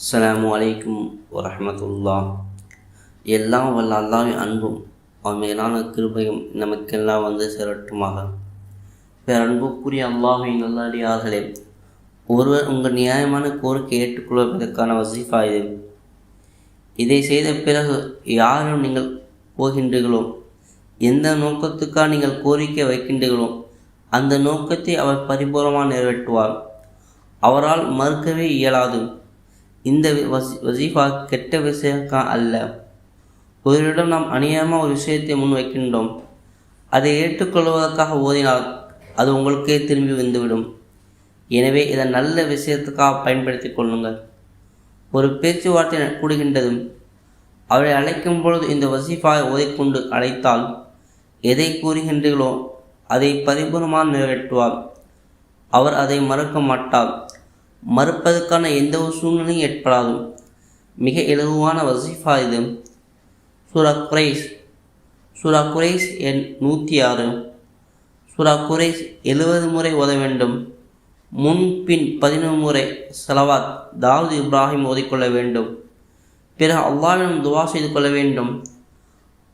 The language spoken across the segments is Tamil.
அஸ்ஸலாமு அலைக்கும் வரஹ்மத்துல்லாஹ். எல்லாம் வல்ல அல்லாஹ்வின் அன்பும் அவன் மேலான கிருபையும் நமக்கெல்லாம் வந்து சேரட்டுமாக. அன்புக்குரிய அல்லாஹ்வின் நல்லடியார்களே, ஒருவர் உங்கள் நியாயமான கோரிக்கை ஏற்றுக்கொள்வதற்கான வசீஃபா இது. இதை செய்த பிறகு யாரும் நீங்கள் போகின்றீர்களோ, எந்த நோக்கத்துக்காக நீங்கள் கோரிக்கை வைக்கின்றீர்களோ அந்த நோக்கத்தை அவர் பரிபூர்ணமாக நிறைவேற்றுவார். அவரால் மறுக்கவே இயலாது. இந்த வசீஃபா கெட்ட விஷயக்காக அல்ல. ஒருவரிடம் நாம் அநியாயமாக ஒரு விஷயத்தை முன் வைக்கின்றோம், அதை ஏற்றுக்கொள்வதற்காக ஓதினால் அது உங்களுக்கே திரும்பி வந்துவிடும். எனவே இதை நல்ல விஷயத்துக்காக பயன்படுத்தி கொள்ளுங்கள். ஒரு பேச்சுவார்த்தை கூடுகின்றதும் அவரை அழைக்கும் பொழுது இந்த வசீஃபாவை ஓதிக்கொண்டு அழைத்தால் எதை கூறுகின்றீர்களோ அதை பரிபூர்ணமாக நிறைவேற்றுவார். அவர் அதை மறுக்க மாட்டார். மறுப்பதற்கான எந்த ஒரு சூழ்நிலையும் ஏற்படாது. மிக இலகுவான வசீஃபா இது. சூரா குரைஷ் எண் 106. சூரா குரைஷ் 70 முறை ஓத வேண்டும். முன்பின் 11 முறை ஸலவாத் தாவூத் இப்ராஹிம் ஓதிக்கொள்ள வேண்டும். பிறகு அல்லாஹ்விடம் துவா செய்து கொள்ள வேண்டும்.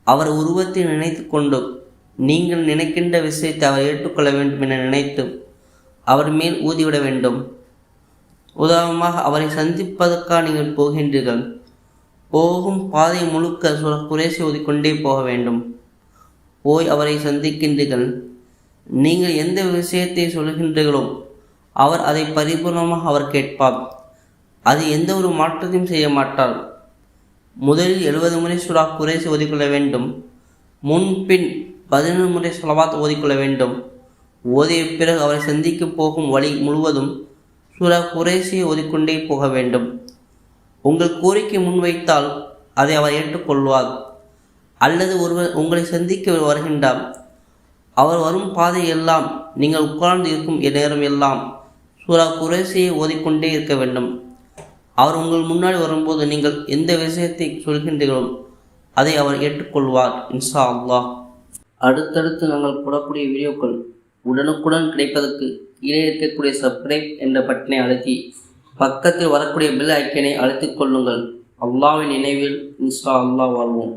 அவர் உருவத்தை நினைத்து கொண்டு நீங்கள் நினைக்கின்ற விஷயத்தை அவர் ஏற்றுக்கொள்ள வேண்டும் என நினைத்து அவர் மேல் ஊதிவிட வேண்டும். உதாரணமாக, அவரை சந்திப்பதற்காக நீங்கள் போகின்றீர்கள். போகும் பாதை முழுக்க சூரா குரைஷை ஓதிக்கொண்டே போக வேண்டும். போய் அவரை சந்திக்கின்றீர்கள். நீங்கள் எந்த விஷயத்தை சொல்கின்றீர்களோ அவர் அதை பரிபூர்ணமாக அவர் கேட்பார். அது எந்த ஒரு மாற்றத்தையும் செய்ய மாட்டார். முதலில் 70 முறை சூரா குரைஷை ஓதிக்கொள்ள வேண்டும். முன்பின் 11 முறை ஸலவாத் ஓதிக்கொள்ள வேண்டும். ஓதிய பிறகு அவரை சந்திக்க போகும் வழி முழுவதும் சூரா குரைஷை ஓதிக்கொண்டே போக வேண்டும். உங்கள் கோரிக்கை முன்வைத்தால் அதை அவர் ஏற்றுக்கொள்வார். அல்லது ஒருவர் உங்களை சந்திக்க வருகின்றார். அவர் வரும் பாதை எல்லாம் நீங்கள் உட்கார்ந்து இருக்கும் நேரம் எல்லாம் சூரா குரைஷையை ஓதிக்கொண்டே இருக்க வேண்டும். அவர் உங்கள் முன்னாடி வரும்போது நீங்கள் எந்த விஷயத்தை சொல்கின்றீர்களோ அதை அவர் ஏற்றுக்கொள்வார் இன்ஷா அல்லாஹ். அடுத்தடுத்து நாங்கள் போடக்கூடிய வீடியோக்கள் உடனுக்குடன் கிடைப்பதற்கு கீழே இருக்கக்கூடிய சப்ஸ்கிரைப் என்ற பட்டனை அழுத்தி பக்கத்தில் வரக்கூடிய பெல் ஐக்கனை அழுத்திக் கொள்ளுங்கள். அல்லாஹ்வின் நினைவில் இன்ஷா அல்லாஹ் வாழ்வோம்.